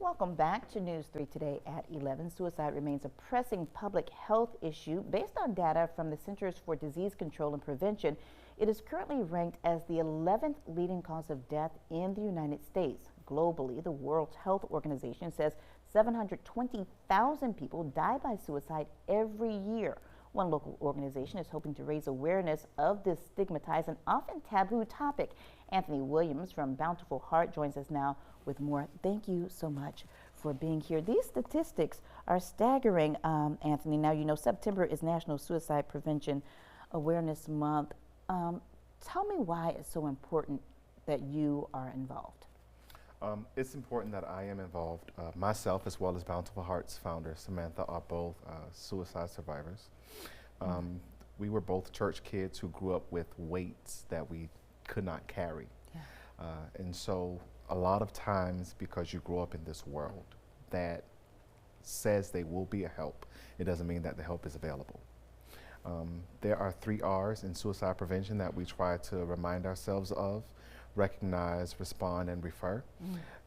Welcome back to News 3 today at 11. Suicide remains a pressing public health issue. Based on data from the Centers for Disease Control and Prevention, it is currently ranked as the 11th leading cause of death in the United States. Globally, the World Health Organization says 720,000 people die by suicide every year. One local organization is hoping to raise awareness of this stigmatized and often taboo topic. Anthony Williams from Bountiful Heart joins us now with more. Thank you so much for being here. These statistics are staggering, Anthony. Now, you know, September is National Suicide Prevention Awareness Month. Tell me why it's so important that you are involved. It's important that I am involved. Myself, as well as Bountiful Heart's founder, Samantha, are both suicide survivors. We were both church kids who grew up with weights that we could not carry. Yeah. And so a lot of times, because you grow up in this world that says there will be a help, it doesn't mean that the help is available. There are 3 R's in suicide prevention that we try to remind ourselves of: recognize, respond, and refer.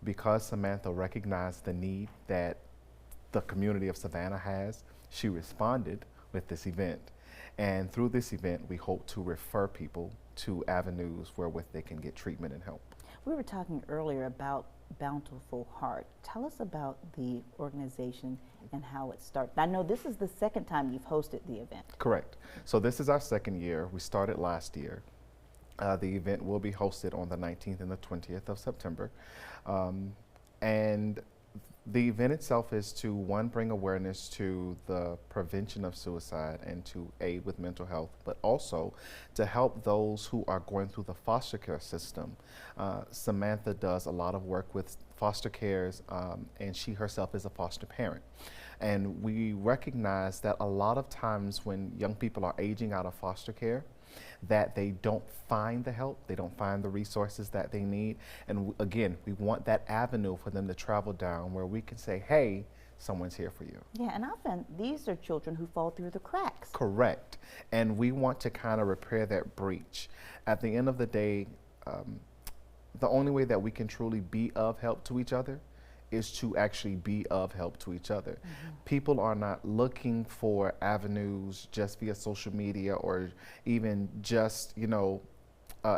Because Samantha recognized the need that the community of Savannah has, she responded with this event. And through this event, we hope to refer people to avenues wherewith they can get treatment and help. We were talking earlier about Bountiful Heart. Tell us about the organization and how it started. I know this is the second time you've hosted the event. Correct. So this is our second year. We started last year. The event will be hosted on the 19th and the 20th of September. And the event itself is to, one, bring awareness to the prevention of suicide and to aid with mental health, but also to help those who are going through the foster care system. Samantha does a lot of work with foster cares, and she herself is a foster parent. And we recognize that a lot of times when young people are aging out of foster care, that they don't find the help, they don't find the resources that they need. And again, we want that avenue for them to travel down where we can say, hey, someone's here for you. Yeah, and often these are children who fall through the cracks. Correct. And we want to kind of repair that breach. At the end of the day, the only way that we can truly be of help to each other is to actually be of help to each other. People are not looking for avenues just via social media or even just, you know,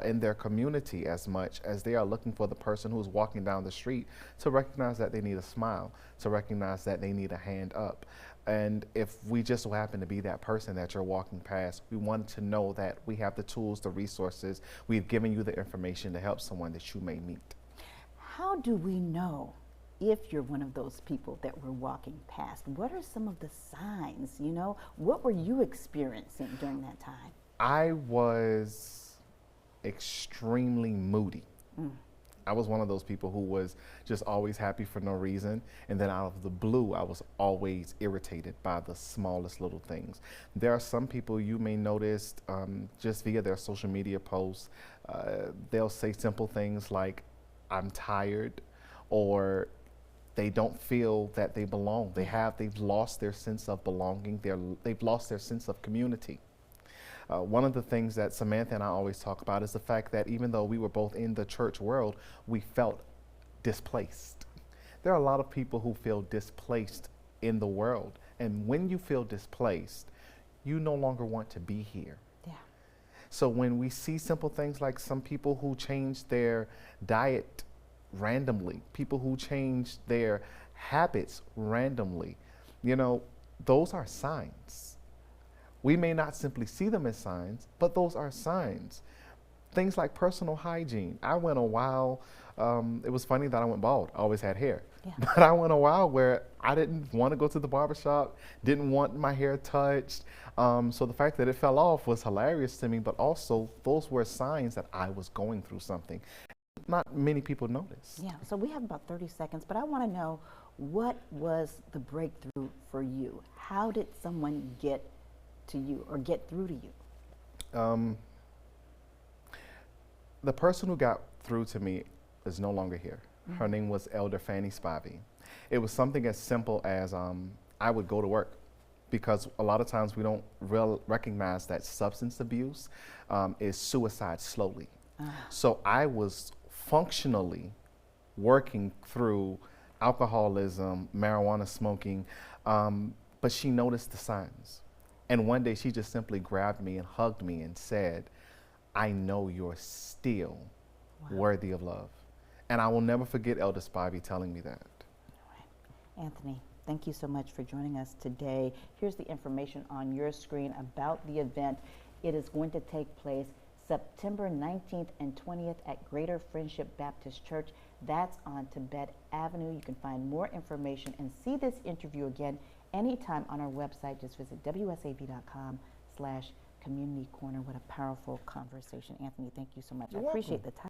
in their community as much as they are looking for the person who's walking down the street to recognize that they need a smile, to recognize that they need a hand up. And if we just so happen to be that person that you're walking past, we want to know that we have the tools, the resources, we've given you the information to help someone that you may meet. How do we know if you're one of those people that we're walking past? What are some of the signs, you know? What were you experiencing during that time? I was extremely moody. I was one of those people who was just always happy for no reason. And then out of the blue, I was always irritated by the smallest little things. There are some people you may notice just via their social media posts, they'll say simple things like, I'm tired, or they don't feel that they belong. They've lost their sense of belonging. They've lost their sense of community. One of the things that Samantha and I always talk about is the fact that even though we were both in the church world, we felt displaced. There are a lot of people who feel displaced in the world. And when you feel displaced, you no longer want to be here. Yeah. So when we see simple things like some people who change their diet randomly, people who change their habits randomly, you know, those are signs. We may not simply see them as signs, but those are signs. Things like personal hygiene. I went a while, it was funny that I went bald. I always had hair. Yeah. But I went a while where I didn't want to go to the barbershop, didn't want my hair touched. So the fact that it fell off was hilarious to me, but also those were signs that I was going through something. Not many people notice. Yeah, so we have about 30 seconds, but I want to know, what was the breakthrough for you? How did someone get to you or get through to you? The person who got through to me is no longer here. Her name was Elder Fanny Spivey. It was something as simple as I would go to work, because a lot of times we don't recognize that substance abuse is suicide slowly. So I was functionally working through alcoholism, marijuana smoking, but she noticed the signs. And one day she just simply grabbed me and hugged me and said, I know you're still worthy of love. And I will never forget Elder Spivey telling me that. All right. Anthony, thank you so much for joining us today. Here's the information on your screen about the event. It is going to take place September 19th and 20th at Greater Friendship Baptist Church. That's on Tibet Avenue. You can find more information and see this interview again anytime on our website. Just visit wsav.com/community corner. What a powerful conversation. Anthony, thank you so much. I appreciate the time.